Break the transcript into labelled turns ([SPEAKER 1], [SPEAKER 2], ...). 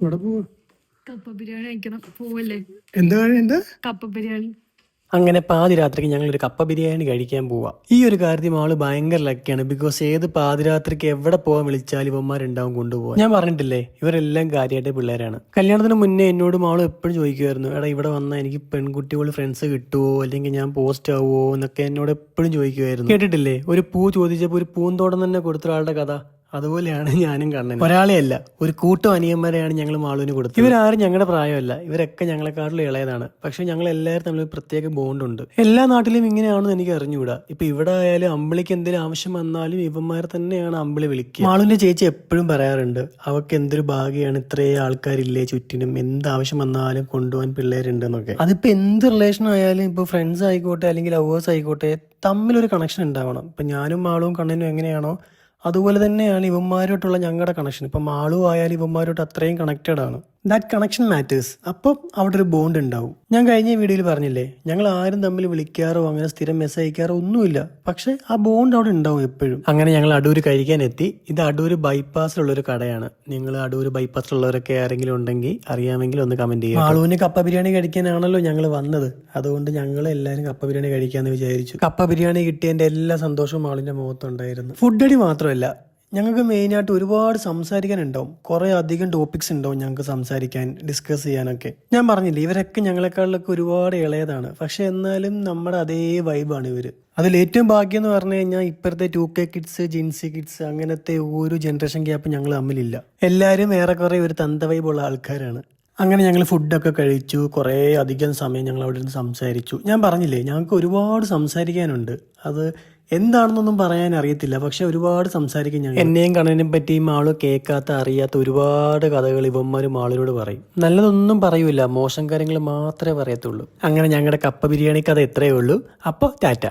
[SPEAKER 1] ഇവിടെ പോവാ.
[SPEAKER 2] കപ്പ ബിരിയാണി കഴിക്കണം. പോവല്ലേ?
[SPEAKER 1] എന്താ
[SPEAKER 2] കപ്പ ബിരിയാണി.
[SPEAKER 3] അങ്ങനെ പാതിരാത്രിക്ക് ഞങ്ങളൊരു കപ്പ ബിരിയാണി കഴിക്കാൻ പോവാ. ഈ ഒരു കാര്യത്തിൽ ആള് ഭയങ്കര ലക്കിയാണ്. ബിക്കോസ് ഏത് പാതിരാത്രിക്ക് എവിടെ പോകാൻ വിളിച്ചാലും ഇവന്മാരുണ്ടാവും കൊണ്ടുപോകാൻ. ഞാൻ പറഞ്ഞിട്ടില്ലേ, ഇവരെല്ലാം കാര്യമായിട്ട് പിള്ളേരാണ്. കല്യാണത്തിന് മുന്നേ എന്നോട് മാളും എപ്പോഴും ചോദിക്കുമായിരുന്നു, എടാ ഇവിടെ വന്നാൽ എനിക്ക് പെൺകുട്ടികൾ ഫ്രണ്ട്സ് കിട്ടുമോ, അല്ലെങ്കിൽ ഞാൻ പോസ്റ്റ് ആവുമോ എന്നൊക്കെ എന്നോട് എപ്പോഴും ചോദിക്കുമായിരുന്നു. കേട്ടിട്ടില്ലേ, ഒരു പൂ ചോദിച്ചപ്പോൾ ഒരു പൂന്തോട്ടം തന്നെ കൊടുത്ത ഒരാളുടെ കഥ? അതുപോലെയാണ് ഞാനും കണ്ണൻ. ഒരാളെ അല്ല, ഒരു കൂട്ടം അനിയന്മാരെയാണ് ഞങ്ങൾ മാളുവിന് കൊടുത്തത്. ഇവരാരും ഞങ്ങളുടെ പ്രായമല്ല, ഇവരൊക്കെ ഞങ്ങളെക്കാട്ടിലും ഇളയതാണ്. പക്ഷെ ഞങ്ങൾ എല്ലാവരും തമ്മിൽ പ്രത്യേക ബോണ്ടുണ്ട്. എല്ലാ നാട്ടിലും ഇങ്ങനെയാണെന്ന് എനിക്ക് അറിഞ്ഞുകൂടാ. ഇപ്പൊ ഇവിടെ ആയാലും അമ്പിളിക്ക് എന്തെങ്കിലും ആവശ്യം വന്നാലും ഇവന്മാർ തന്നെയാണ് അമ്പിളി വിളിക്കുക. മാളുവിന്റെ ചേച്ചി എപ്പോഴും പറയാറുണ്ട്, അവർക്ക് എന്തൊരു ഭാഗ്യമാണ് ഇത്രയും ആൾക്കാരില്ലേ ചുറ്റിനും, എന്താവശ്യം വന്നാലും കൊണ്ടുപോകാൻ പിള്ളേരുണ്ടെന്നൊക്കെ. അതിപ്പോ എന്ത് റിലേഷൻ ആയാലും, ഇപ്പൊ ഫ്രണ്ട്സ് ആയിക്കോട്ടെ അല്ലെങ്കിൽ ലവേഴ്സ് ആയിക്കോട്ടെ, തമ്മിലൊരു കണക്ഷൻ ഉണ്ടാവണം. ഇപ്പൊ ഞാനും മാളും കണ്ണനും എങ്ങനെയാണോ അതുപോലെ തന്നെയാണ് ഇവന്മാരോട്ടുള്ള ഞങ്ങളുടെ കണക്ഷൻ. ഇപ്പം മാളു ആയാലും ഇവന്മാരോട്ട് അത്രയും കണക്റ്റഡ് ആണ്. That connection matters. അപ്പം അവിടെ ഒരു ബോണ്ട് ഉണ്ടാവും. ഞാൻ കഴിഞ്ഞ വീഡിയോയിൽ പറഞ്ഞില്ലേ, ഞങ്ങൾ ആരും തമ്മിൽ വിളിക്കാറോ അങ്ങനെ സ്ഥിരം മെസ്സേജ് അയക്കാറോ ഒന്നുമില്ല. പക്ഷെ ആ ബോണ്ട് അവിടെ ഉണ്ടാവും എപ്പോഴും. അങ്ങനെ ഞങ്ങൾ അടൂർ കഴിക്കാൻ എത്തി. ഇത് അടൂർ ബൈപ്പാസിലുള്ളൊരു കടയാണ്. നിങ്ങൾ അടൂർ ബൈപ്പാസിലുള്ളവരൊക്കെ ആരെങ്കിലും ഉണ്ടെങ്കിൽ അറിയാമെങ്കിൽ ഒന്ന് കമന്റ് ചെയ്യുക. മാളുവിന് കപ്പ ബിരിയാണി കഴിക്കാനാണല്ലോ ഞങ്ങൾ വന്നത്. അതുകൊണ്ട് ഞങ്ങൾ എല്ലാവരും കപ്പ ബിരിയാണി കഴിക്കാന്ന് വിചാരിച്ചു. കപ്പ ബിരിയാണി കിട്ടിയതിന്റെ എല്ലാ സന്തോഷവും മാളിന്റെ മുഖത്തുണ്ടായിരുന്നു. ഫുഡ് അടി മാത്രമല്ല, ഞങ്ങൾക്ക് മെയിനായിട്ട് ഒരുപാട് സംസാരിക്കാനുണ്ടാവും. കുറേ അധികം ടോപ്പിക്സ് ഉണ്ടാവും ഞങ്ങൾക്ക് സംസാരിക്കാൻ, ഡിസ്കസ് ചെയ്യാനൊക്കെ. ഞാൻ പറഞ്ഞില്ലേ, ഇവരൊക്കെ ഞങ്ങളെക്കാളിലൊക്കെ ഒരുപാട് ഇളയതാണ്. പക്ഷെ എന്നാലും നമ്മുടെ അതേ വൈബാണ് ഇവർ. അതിലേറ്റവും ഭാഗ്യം എന്ന് പറഞ്ഞു കഴിഞ്ഞാൽ ഇപ്പോഴത്തെ 2K കിഡ്സ്, ജിൻസി കിഡ്സ്, അങ്ങനത്തെ ഒരു ജനറേഷൻ ഗ്യാപ്പ് ഞങ്ങൾ തമ്മിലില്ല. എല്ലാവരും ഏറെക്കുറെ ഒരു തന്ത വൈബുള്ള ആൾക്കാരാണ്. അങ്ങനെ ഞങ്ങൾ ഫുഡൊക്കെ കഴിച്ചു. കുറേ അധികം സമയം ഞങ്ങൾ അവിടെ നിന്ന് സംസാരിച്ചു. ഞാൻ പറഞ്ഞില്ലേ, ഞങ്ങൾക്ക് ഒരുപാട് സംസാരിക്കാനുണ്ട്. അത് എന്താണെന്നൊന്നും പറയാൻ അറിയത്തില്ല, പക്ഷെ ഒരുപാട് സംസാരിക്കും ഞങ്ങൾ. എന്നെയും കണ്ണനെയും പറ്റിയും ആള് കേൾക്കാത്ത അറിയാത്ത ഒരുപാട് കഥകൾ ഇവന്മാരും ആളിനോട് പറയും. നല്ലതൊന്നും പറയൂല, മോശം കാര്യങ്ങൾ മാത്രമേ പറയത്തുള്ളൂ. അങ്ങനെ ഞങ്ങളുടെ കപ്പ ബിരിയാണി കഥ എത്രയേ ഉള്ളൂ. അപ്പോൾ ടാറ്റ.